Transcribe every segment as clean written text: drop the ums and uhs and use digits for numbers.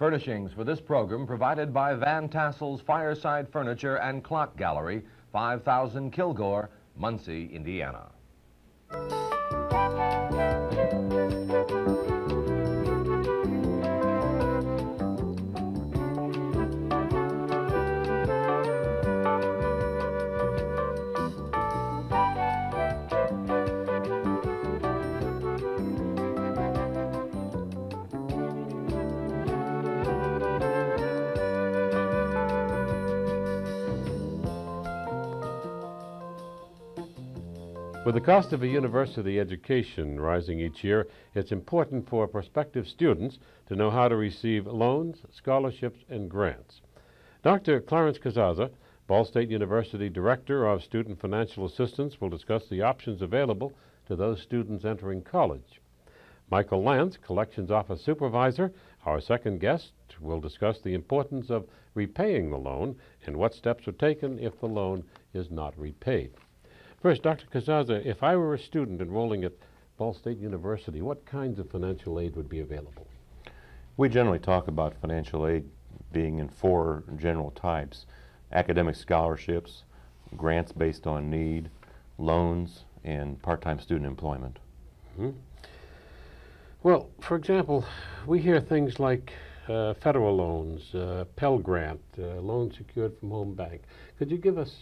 Furnishings for this program provided by Van Tassel's Fireside Furniture and Clock Gallery, 5000 Kilgore, Muncie, Indiana. With the cost of a university education rising each year, it's important for prospective students to know how to receive loans, scholarships, and grants. Dr. Clarence Casazza, Ball State University Director of Student Financial Assistance, will discuss the options available to those students entering college. Michael Lantz, Collections Office Supervisor, our second guest, will discuss the importance of repaying the loan and what steps are taken if the loan is not repaid. First, Dr. Casazza, if I were a student enrolling at Ball State University, what kinds of financial aid would be available? We generally talk about financial aid being in four general types: academic scholarships, grants based on need, loans, and part-time student employment. Mm-hmm. Well, for example, we hear things like federal loans, Pell Grant, loans secured from home bank. Could you give us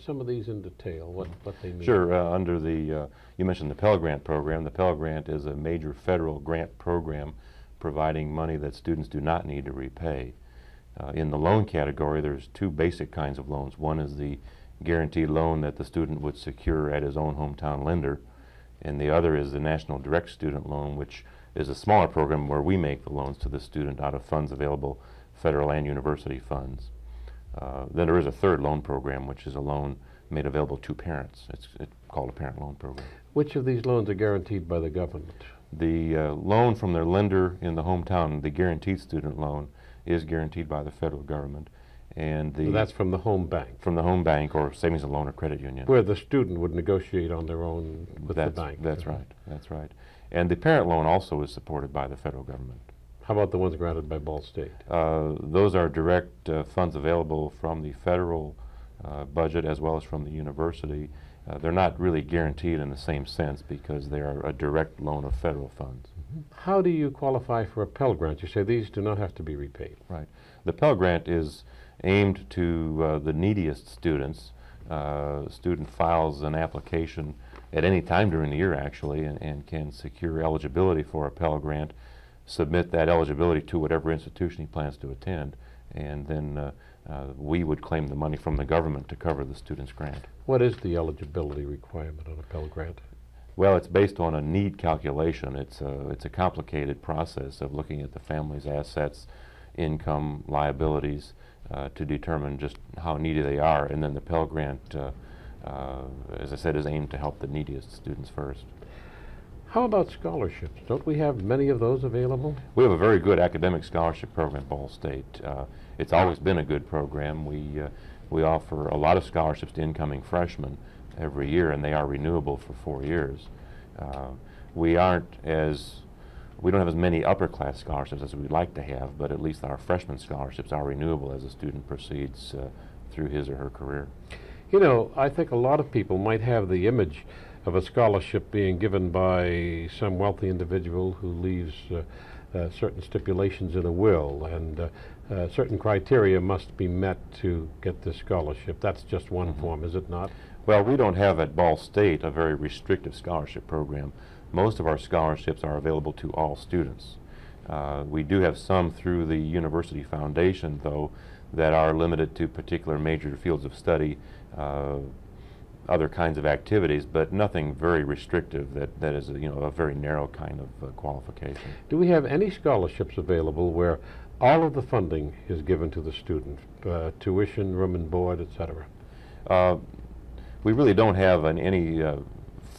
some of these in detail, what they mean? Sure. Under the, you mentioned the Pell Grant program. The Pell Grant is a major federal grant program providing money that students do not need to repay. In the loan category, there's two basic kinds of loans. One is the guaranteed loan that the student would secure at his own hometown lender, and the other is the National Direct Student Loan, which is a smaller program where we make the loans to the student out of funds available, federal and university funds. Then there is a third loan program, which is a loan made available to parents. It's called a parent loan program. Which of these loans are guaranteed by the government? The loan from their lender in the hometown, the guaranteed student loan, is guaranteed by the federal government. And So that's from the home bank? From the home bank or savings and loan or credit union. Where the student would negotiate on their own with the bank. That's right. That's right. And the parent loan also is supported by the federal government. How about the ones granted by Ball State? Those are direct funds available from the federal budget as well as from the university. They're not really guaranteed in the same sense because they are a direct loan of federal funds. Mm-hmm. How do you qualify for a Pell Grant? You say these do not have to be repaid. Right. The Pell Grant is aimed to the neediest students. Student files an application at any time during the year, actually, and can secure eligibility for a Pell Grant, submit that eligibility to whatever institution he plans to attend, and then we would claim the money from the government to cover the student's grant. What is the eligibility requirement on a Pell Grant? Well, it's based on a need calculation. It's a complicated process of looking at the family's assets, income, liabilities, to determine just how needy they are, and then the Pell Grant, as I said, is aimed to help the neediest students first. How about scholarships? Don't we have many of those available? We have a very good academic scholarship program at Ball State. It's always been a good program. We offer a lot of scholarships to incoming freshmen every year, and they are renewable for 4 years. We don't have as many upper class scholarships as we'd like to have, but at least our freshman scholarships are renewable as a student proceeds through his or her career. You know, I think a lot of people might have the image of a scholarship being given by some wealthy individual who leaves certain stipulations in a will, and certain criteria must be met to get this scholarship. That's just one form, is it not? Well, we don't have at Ball State a very restrictive scholarship program. Most of our scholarships are available to all students. We do have some through the University Foundation, though, that are limited to particular major fields of study, other kinds of activities, but nothing very restrictive that is a very narrow kind of qualification. Do we have any scholarships available where all of the funding is given to the student, tuition, room and board, etc.? We really don't have any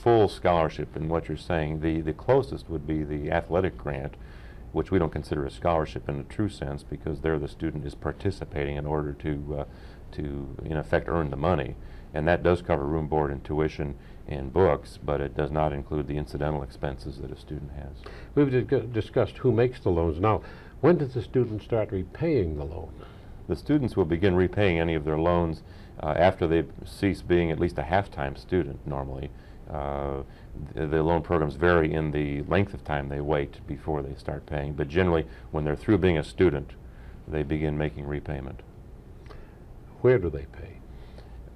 full scholarship in what you're saying. The closest would be the athletic grant, which we don't consider a scholarship in a true sense because there the student is participating in order to in effect earn the money. And that does cover room, board, and tuition and books, but it does not include the incidental expenses that a student has. We've discussed who makes the loans. Now, When does the student start repaying the loan? The students will begin repaying any of their loans after they cease being at least a half-time student normally. The loan programs vary in the length of time they wait before they start paying, but generally when they're through being a student, they begin making repayment. Where do they pay?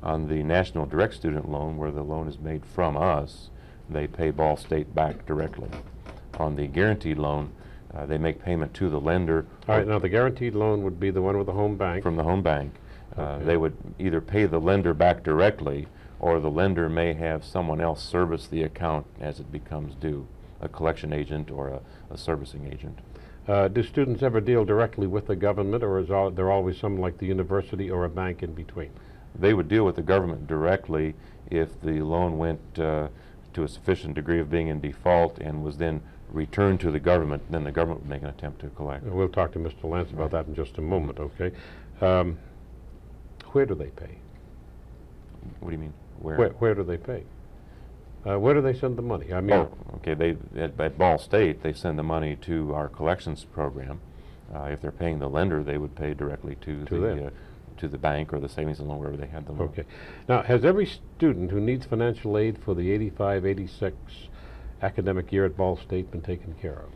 On the National Direct Student Loan, where the loan is made from us, they pay Ball State back directly. On the guaranteed loan, they make payment to the lender. All right, now the guaranteed loan would be the one with the home bank. From the home bank. Okay. They would either pay the lender back directly, or the lender may have someone else service the account as it becomes due, a collection agent or a servicing agent. Do students ever deal directly with the government, or is there always some like the university or a bank in between? They would deal with the government directly if the loan went to a sufficient degree of being in default and was then returned to the government. Then the government would make an attempt to collect. We'll talk to Mr. Lantz about that in just a moment, okay? Where do they pay? What do you mean? Where do they pay? Where do they send the money? I mean, oh, okay. At Ball State, they send the money to our collections program. If they're paying the lender, they would pay directly to the bank or the savings and loan, wherever they had the loan. Okay. Now, has every student who needs financial aid for the 85-86 academic year at Ball State been taken care of?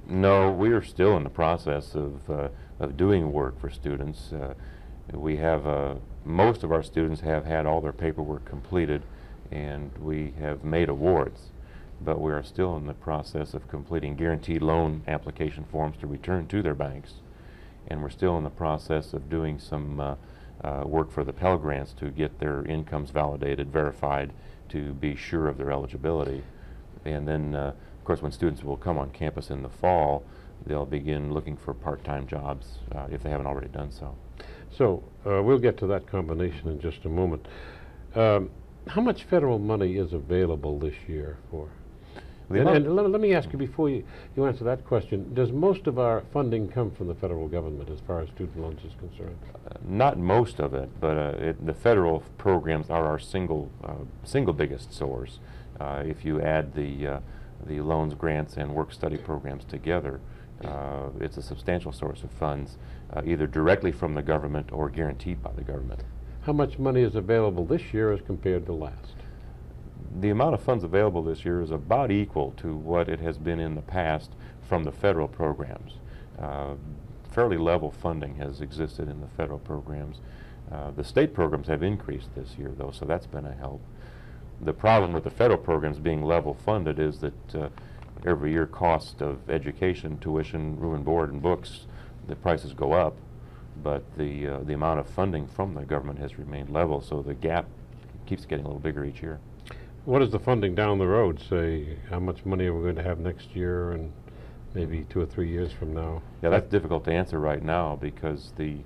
No, we are still in the process of doing work for students. We have most of our students have had all their paperwork completed, and we have made awards, but we are still in the process of completing guaranteed loan application forms to return to their banks, and we're still in the process of doing some work for the Pell Grants to get their incomes validated, verified, to be sure of their eligibility. And then, of course, when students will come on campus in the fall, they'll begin looking for part-time jobs if they haven't already done so. So we'll get to that combination in just a moment. How much federal money is available this year for? And let me ask you before you answer that question, does most of our funding come from the federal government as far as student loans is concerned? Not most of it, but the federal programs are our single biggest source. If you add the loans, grants, and work-study programs together, it's a substantial source of funds, either directly from the government or guaranteed by the government. How much money is available this year as compared to last? The amount of funds available this year is about equal to what it has been in the past from the federal programs. Fairly level funding has existed in the federal programs. The state programs have increased this year, though, so that's been a help. The problem with the federal programs being level funded is that every year cost of education, tuition, room and board, and books, the prices go up, but the amount of funding from the government has remained level, so the gap keeps getting a little bigger each year. What is the funding down the road? Say, how much money are we going to have next year and maybe 2 or 3 years from now? Yeah, that's difficult to answer right now because the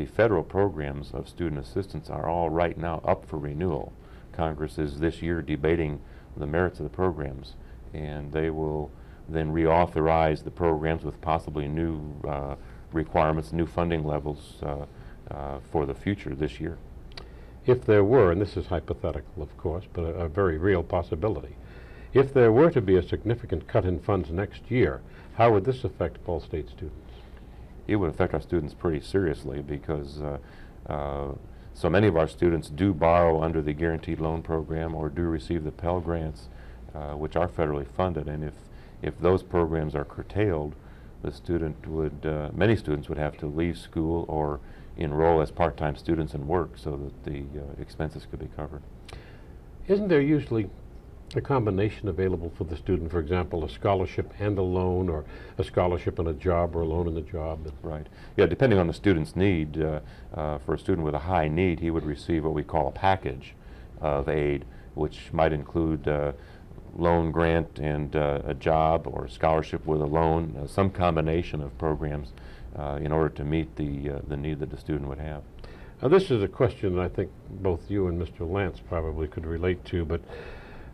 federal programs of student assistance are all right now up for renewal. Congress is this year debating the merits of the programs, and they will then reauthorize the programs with possibly new requirements, new funding levels for the future this year. If there were, and this is hypothetical of course, but a very real possibility, if there were to be a significant cut in funds next year, how would this affect Ball State students? It would affect our students pretty seriously because so many of our students do borrow under the guaranteed loan program or do receive the Pell Grants, which are federally funded, and if those programs are curtailed, the student would, many students would have to leave school or enroll as part-time students and work so that the expenses could be covered. Isn't there usually a combination available for the student, for example, a scholarship and a loan, or a scholarship and a job, or a loan and a job? Right. Yeah, depending on the student's need. For a student with a high need, he would receive what we call a package of aid, which might include loan, grant, and a job, or scholarship with a loan, some combination of programs in order to meet the need that the student would have. Now, this is a question that I think both you and Mr. Lantz probably could relate to, but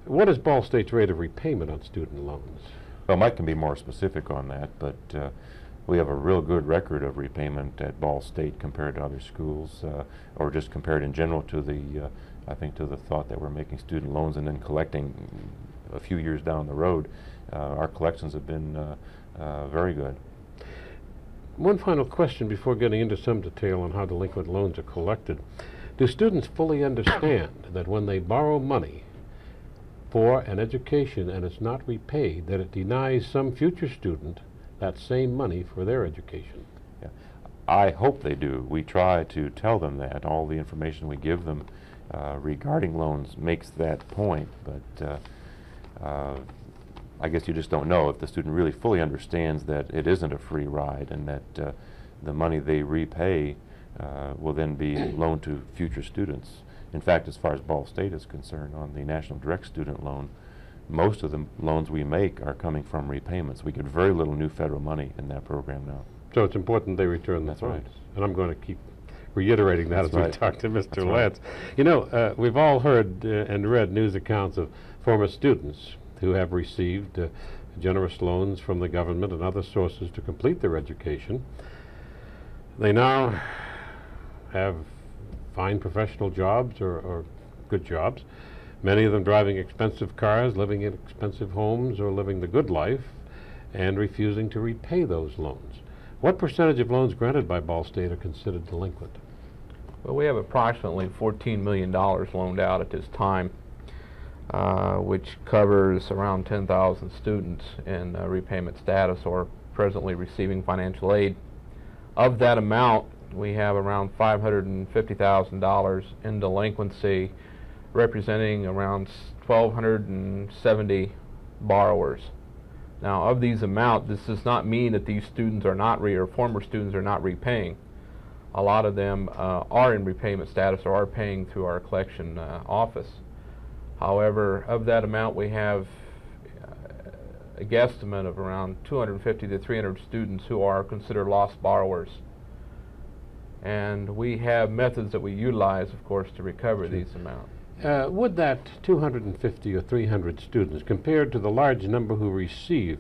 what is Ball State's rate of repayment on student loans? Well, Mike can be more specific on that, but we have a real good record of repayment at Ball State compared to other schools, or just compared in general to the, I think, to the thought that we're making student loans and then collecting a few years down the road. Our collections have been very good. One final question before getting into some detail on how delinquent loans are collected. Do students fully understand that when they borrow money for an education and it's not repaid, that it denies some future student that same money for their education? Yeah. I hope they do. We try to tell them that. All the information we give them regarding loans makes that point, but I guess you just don't know if the student really fully understands that it isn't a free ride and that the money they repay will then be loaned to future students. In fact, as far as Ball State is concerned, on the National Direct Student Loan, most of the loans we make are coming from repayments. We get very little new federal money in that program now. So it's important they return the funds. Right. And I'm going to keep reiterating that as we talk to Mr. Lantz. You know, we've all heard and read news accounts of former students who have received generous loans from the government and other sources to complete their education. They now have fine professional jobs or good jobs, many of them driving expensive cars, living in expensive homes, or living the good life, and refusing to repay those loans. What percentage of loans granted by Ball State are considered delinquent? Well, we have approximately $14 million loaned out at this time, which covers around 10,000 students in repayment status or presently receiving financial aid. Of that amount, we have around $550,000 in delinquency, representing around 1,270 borrowers. Now, of these amounts, this does not mean that these students are not or former students are not repaying. A lot of them are in repayment status or are paying through our collection office. However, of that amount, we have a guesstimate of around 250 to 300 students who are considered lost borrowers. And we have methods that we utilize, of course, to recover these amounts. Would that 250 or 300 students, compared to the large number who receive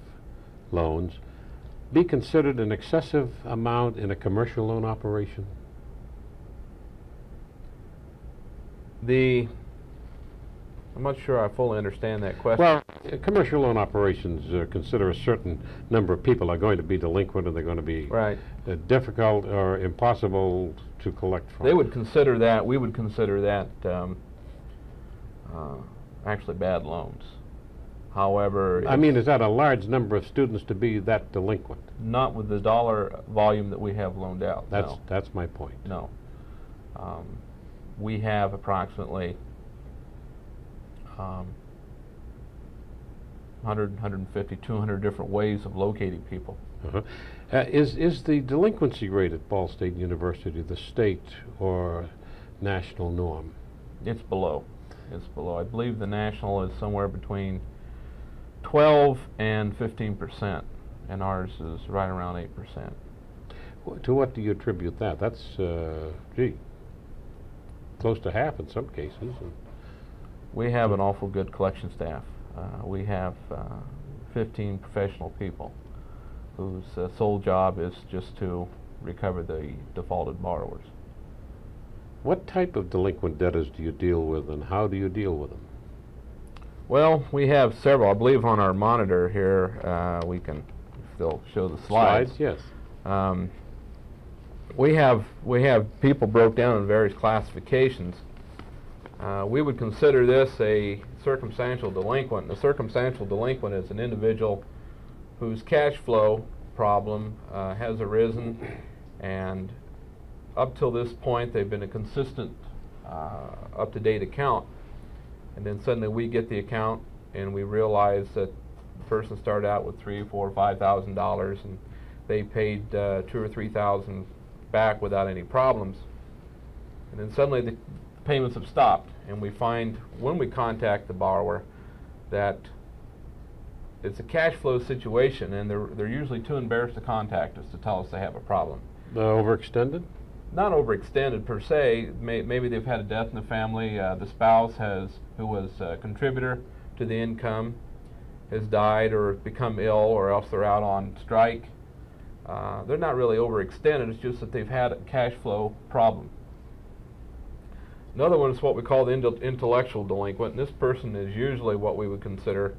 loans, be considered an excessive amount in a commercial loan operation? I'm not sure I fully understand that question. Well, commercial loan operations consider a certain number of people are going to be delinquent and they're going to be difficult or impossible to collect from. They would consider that, we would consider that actually bad loans. However, I mean, is that a large number of students to be that delinquent? Not with the dollar volume that we have loaned out. That's my point. No. We have approximately 100, 150, 200 different ways of locating people. Is the delinquency rate at Ball State University the state or national norm? It's below. It's below. I believe the national is somewhere between 12 and 15%, and ours is right around 8%. To what do you attribute that? That's, close to half in some cases. We have an awful good collection staff. We have 15 professional people whose sole job is just to recover the defaulted borrowers. What type of delinquent debtors do you deal with, and how do you deal with them? Well, we have several. I believe on our monitor here we can still show the slides. Yes. We have people broke down in various classifications. We would consider this a circumstantial delinquent. A circumstantial delinquent is an individual whose cash flow problem has arisen, and up till this point they've been a consistent, up-to-date account. And then suddenly we get the account and we realize that the person started out with $3,000, $4,000, $5,000, and they paid $2,000 or $3,000 back without any problems. And then suddenly the payments have stopped, and we find when we contact the borrower that it's a cash flow situation, and they're usually too embarrassed to contact us to tell us they have a problem. Overextended? Not overextended per se. Maybe they've had a death in the family. The spouse who was a contributor to the income has died or become ill, or else they're out on strike. They're not really overextended. It's just that they've had a cash flow problem. Another one is what we call the intellectual delinquent. And this person is usually what we would consider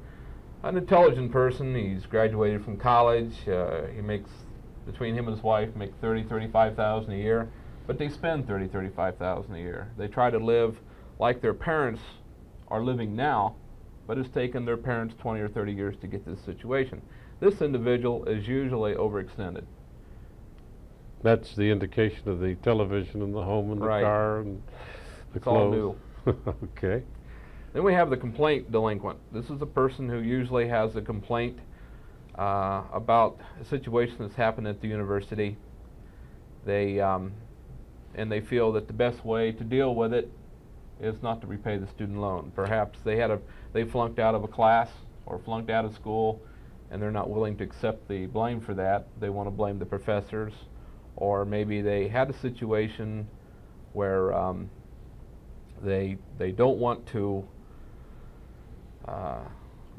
an intelligent person. He's graduated from college. He makes between him and his wife make $30,000–$35,000 a year, but they spend $30,000–$35,000 a year. They try to live like their parents are living now, but it's taken their parents 20 or 30 years to get to this situation. This individual is usually overextended. That's the indication of the television and the home and the Right. car and the It's all clothes. new. Okay. Then we have the complaint delinquent. This is a person who usually has a complaint about a situation that's happened at the university. And they feel that the best way to deal with it is not to repay the student loan. Perhaps they flunked out of a class or flunked out of school, and they're not willing to accept the blame for that. They want to blame the professors, or maybe they had a situation where they don't want to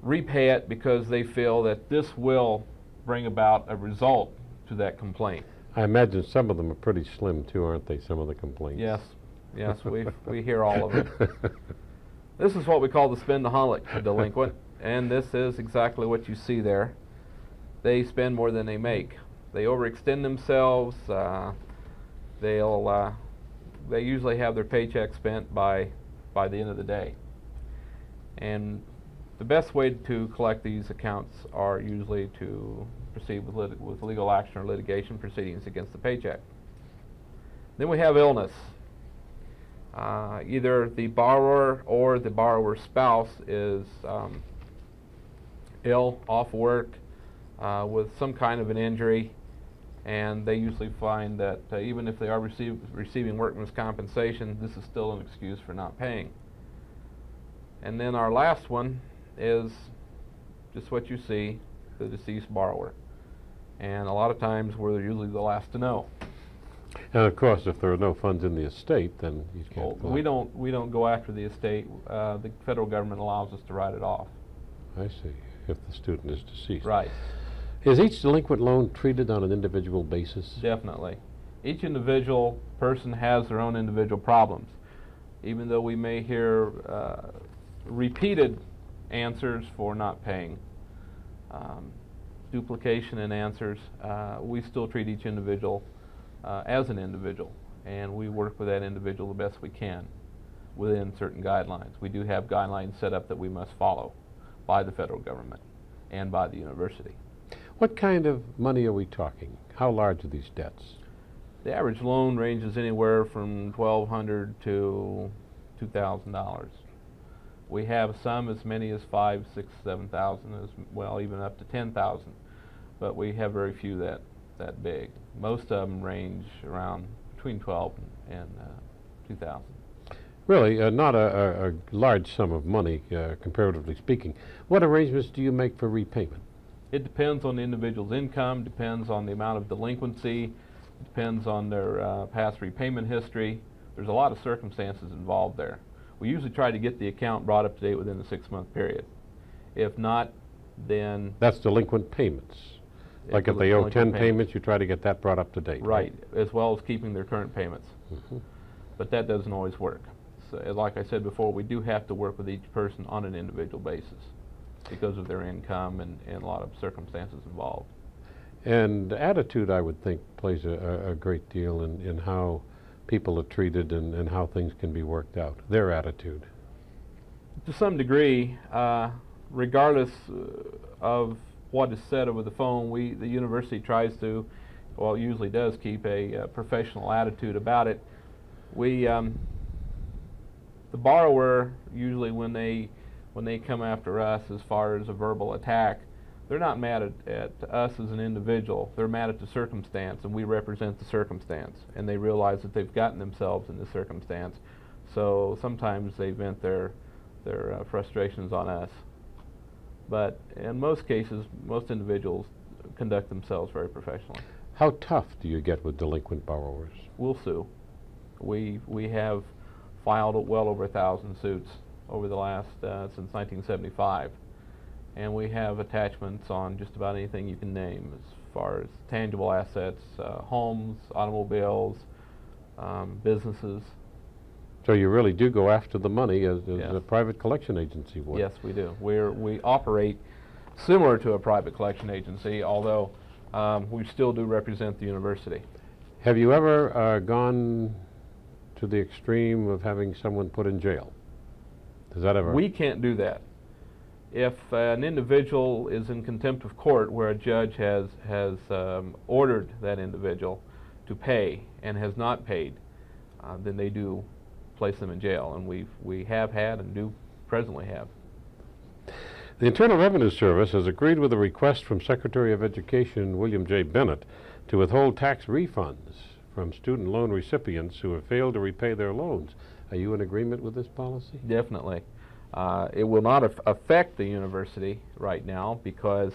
repay it because they feel that this will bring about a result to that complaint. I imagine some of them are pretty slim too, aren't they, some of the complaints? Yes, yes, we hear all of it. This is what we call the spendaholic delinquent, and this is exactly what you see there. They spend more than they make. They overextend themselves. They usually have their paycheck spent by the end of the day. And the best way to collect these accounts are usually to proceed with legal action or litigation proceedings against the paycheck. Then we have illness. Either the borrower or the borrower's spouse is ill, off work, with some kind of an injury, and they usually find that even if they are receiving workman's compensation, this is still an excuse for not paying. And then our last one is just what you see, the deceased borrower. And a lot of times we're usually the last to know. And of course, if there are no funds in the estate, then you can't. Well, we don't go after the estate. The federal government allows us to write it off. I see. If the student is deceased. Right. Is each delinquent loan treated on an individual basis? Definitely. Each individual person has their own individual problems. Even though we may hear repeated answers for not paying, duplication in answers, we still treat each individual as an individual, and we work with that individual the best we can within certain guidelines. We do have guidelines set up that we must follow by the federal government and by the university. What kind of money are we talking? How large are these debts? The average loan ranges anywhere from $1,200 to $2,000. We have some as many as $5,000, $6,000, $7,000, as well, even up to $10,000. But we have very few that big. Most of them range around between $12,000 and $2,000. Really, not a large sum of money, comparatively speaking. What arrangements do you make for repayment? It depends on the individual's income, depends on the amount of delinquency, depends on their past repayment history. There's a lot of circumstances involved there. We usually try to get the account brought up to date within the 6-month period. If not, then... That's delinquent payments. Like if they owe 10 payments, you try to get that brought up to date. Right, as well as keeping their current payments. Mm-hmm. But that doesn't always work. So, like I said before, we do have to work with each person on an individual basis because of their income and a lot of circumstances involved. And attitude, I would think, plays a great deal in how people are treated and how things can be worked out, their attitude. To some degree, regardless of what is said over the phone, the university tries to, well, usually does keep a professional attitude about it. The borrower, usually when they come after us as far as a verbal attack, they're not mad at us as an individual. They're mad at the circumstance, and we represent the circumstance. And they realize that they've gotten themselves in this circumstance. So sometimes they vent their frustrations on us. But in most cases, most individuals conduct themselves very professionally. How tough do you get with delinquent borrowers? We'll sue. We have filed well over 1,000 suits over the last, since 1975. And we have attachments on just about anything you can name as far as tangible assets, homes, automobiles, businesses. So you really do go after the money as Yes. a private collection agency would? Yes, we do. We operate similar to a private collection agency, although we still do represent the university. Have you ever gone to the extreme of having someone put in jail? Does that ever? We can't do that. If an individual is in contempt of court where a judge has ordered that individual to pay and has not paid, then they do place them in jail, and we have had and do presently have. The Internal Revenue Service has agreed with a request from Secretary of Education William J. Bennett to withhold tax refunds from student loan recipients who have failed to repay their loans. Are you in agreement with this policy? Definitely. It will not affect the university right now because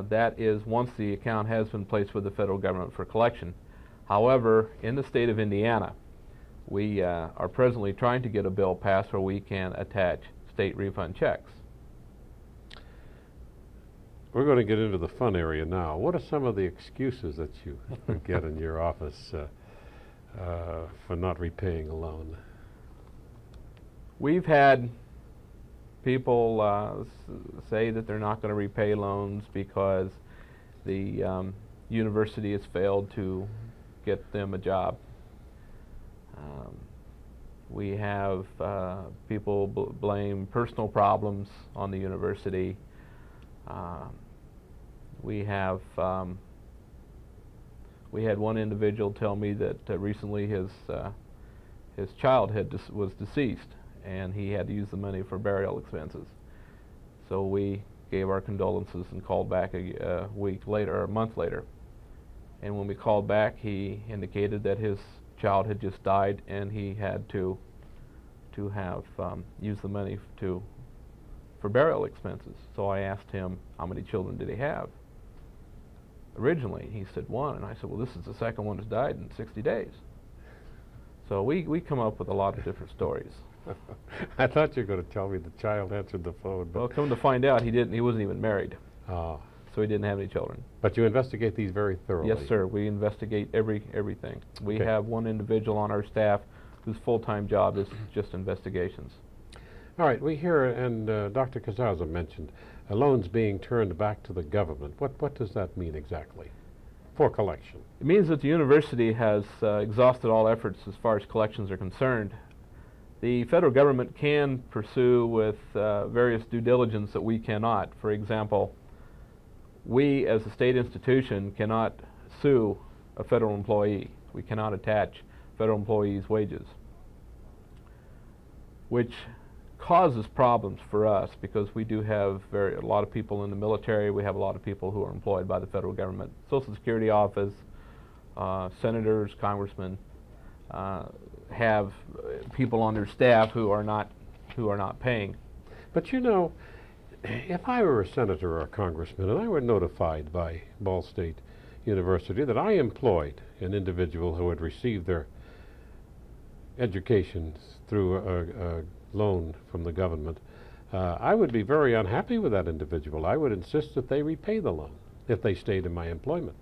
that is once the account has been placed with the federal government for collection. However, in the state of Indiana, we are presently trying to get a bill passed where we can attach state refund checks. We're going to get into the fun area now. What are some of the excuses that you get in your office for not repaying a loan? We've had people say that they're not going to repay loans because the university has failed to get them a job. We have people blame personal problems on the university. We had one individual tell me that recently his child was deceased, and he had to use the money for burial expenses. So we gave our condolences and called back a week later, or a month later. And when we called back, he indicated that his child had just died, and he had to have used the money for burial expenses. So I asked him how many children did he have originally. He said one, and I said, well, this is the second one that's died in 60 days. So we come up with a lot of different stories. I thought you were going to tell me the child answered the phone. But Well, come to find out, he wasn't even married. Oh. So he didn't have any children. But you investigate these very thoroughly. Yes, sir. We investigate everything. We Okay. have one individual on our staff whose full-time job is just investigations. All right, we hear, and Dr. Casazza mentioned, loans being turned back to the government. What does that mean exactly for collection? It means that the university has exhausted all efforts as far as collections are concerned. The federal government can pursue with various due diligence that we cannot. For example, we as a state institution cannot sue a federal employee. We cannot attach federal employees' wages, which causes problems for us because we do have a lot of people in the military. We have a lot of people who are employed by the federal government, Social Security office, senators, congressmen, have people on their staff who are not paying. But you know, if I were a senator or a congressman and I were notified by Ball State University that I employed an individual who had received their education through a loan from the government, I would be very unhappy with that individual. I would insist that they repay the loan if they stayed in my employment.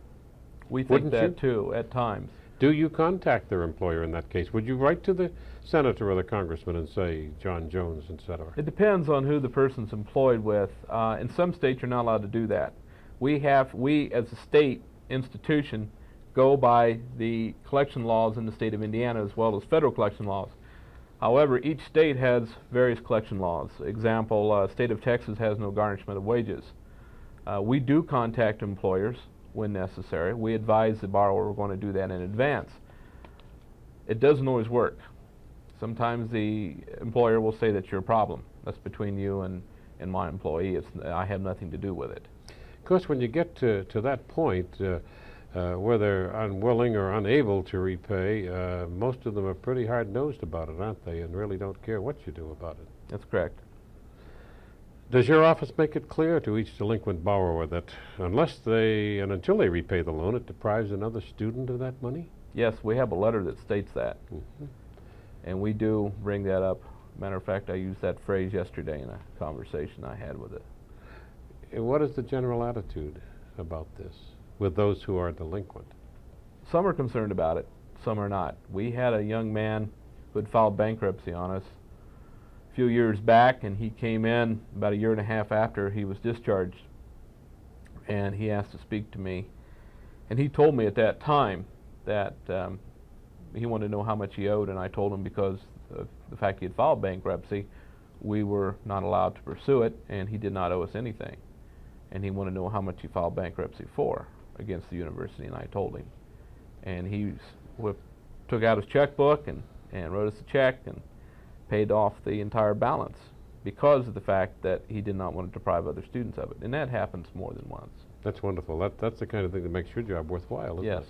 We think Wouldn't that you? too at times. Do you contact their employer in that case? Would you write to the senator or the congressman and say, John Jones, etc.? It depends on who the person's employed with. In some states, you're not allowed to do that. We as a state institution go by the collection laws in the state of Indiana as well as federal collection laws. However, each state has various collection laws. Example, state of Texas has no garnishment of wages. We do contact employers when necessary. We advise the borrower we're going to do that in advance. It doesn't always work. Sometimes the employer will say that's your problem. That's between you and my employee. I have nothing to do with it. Of course, when you get to that point where they're unwilling or unable to repay, most of them are pretty hard-nosed about it, aren't they, and really don't care what you do about it. That's correct. Does your office make it clear to each delinquent borrower that until they repay the loan, it deprives another student of that money? Yes, we have a letter that states that. Mm-hmm. And we do bring that up. Matter of fact, I used that phrase yesterday in a conversation I had with it. And what is the general attitude about this with those who are delinquent? Some are concerned about it, some are not. We had a young man who had filed bankruptcy on us a few years back, and he came in about a year and a half after he was discharged, and he asked to speak to me. And he told me at that time that he wanted to know how much he owed, and I told him because of the fact he had filed bankruptcy, we were not allowed to pursue it, and he did not owe us anything. And he wanted to know how much he filed bankruptcy for against the university, and I told him. And he took out his checkbook and wrote us a check and paid off the entire balance because of the fact that he did not want to deprive other students of it. And that happens more than once. That's wonderful. That's the kind of thing that makes your job worthwhile, isn't Yes.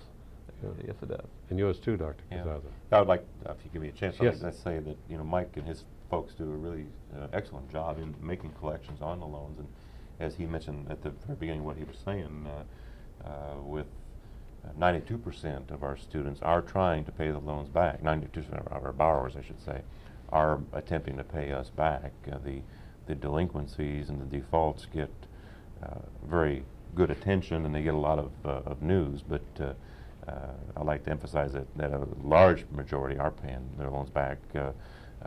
it? Yes, it does. And yours too, Dr. Yeah. Casazza. I would like, if you give me a chance, Yes. I'd say that, you know, Mike and his folks do a really excellent job in making collections on the loans. And as he mentioned at the very beginning, what he was saying, with 92% of our students are trying to pay the loans back. 92% of our borrowers, I should say, are attempting to pay us back. The delinquencies and the defaults get very good attention, and they get a lot of news. But I like to emphasize that a large majority are paying their loans back.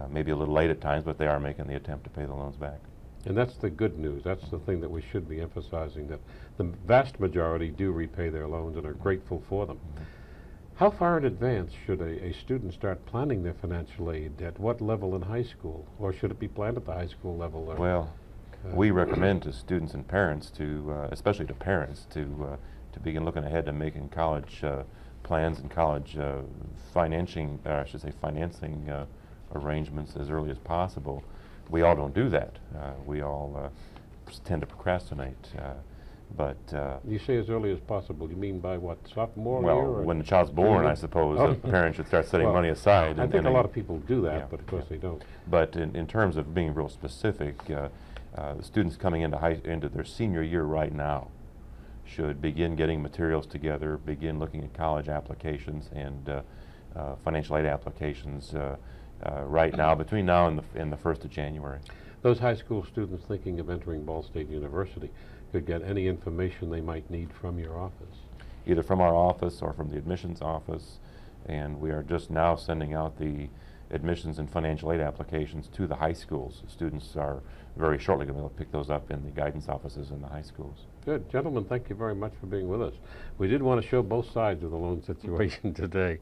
Maybe a little late at times, but they are making the attempt to pay the loans back. And that's the good news. That's the thing that we should be emphasizing, that the vast majority do repay their loans and are grateful for them. How far in advance should a student start planning their financial aid? At what level in high school? Or should it be planned at the high school level? Well, we recommend to students and parents to, especially to parents, to begin looking ahead to making college plans and college financing arrangements as early as possible. We all don't do that. We all tend to procrastinate. But you say as early as possible. You mean by what, sophomore year? well, when the child's born, I suppose the parents should start setting money aside. I think a lot of people do that, yeah, but of course they don't. But in terms of being real specific, the students coming into their senior year right now should begin getting materials together, begin looking at college applications and financial aid applications right now, between now and the 1st of January. Those high school students thinking of entering Ball State University could get any information they might need from your office. Either from our office or from the admissions office, and we are just now sending out the admissions and financial aid applications to the high schools. Students are very shortly going to be able to pick those up in the guidance offices in the high schools. Good. Gentlemen, thank you very much for being with us. We did want to show both sides of the loan situation today.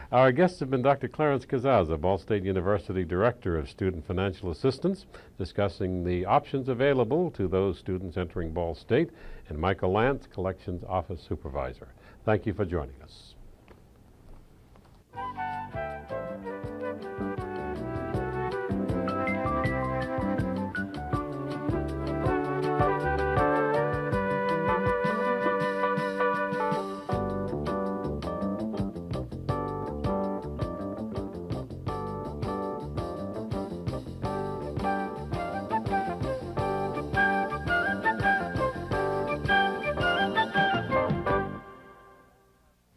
Our guests have been Dr. Clarence Casazza, Ball State University Director of Student Financial Assistance, discussing the options available to those students entering Ball State, and Michael Lantz, Collections Office Supervisor. Thank you for joining us.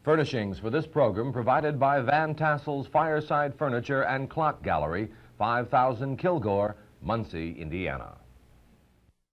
Furnishings for this program provided by Van Tassel's Fireside Furniture and Clock Gallery, 5000 Kilgore, Muncie, Indiana.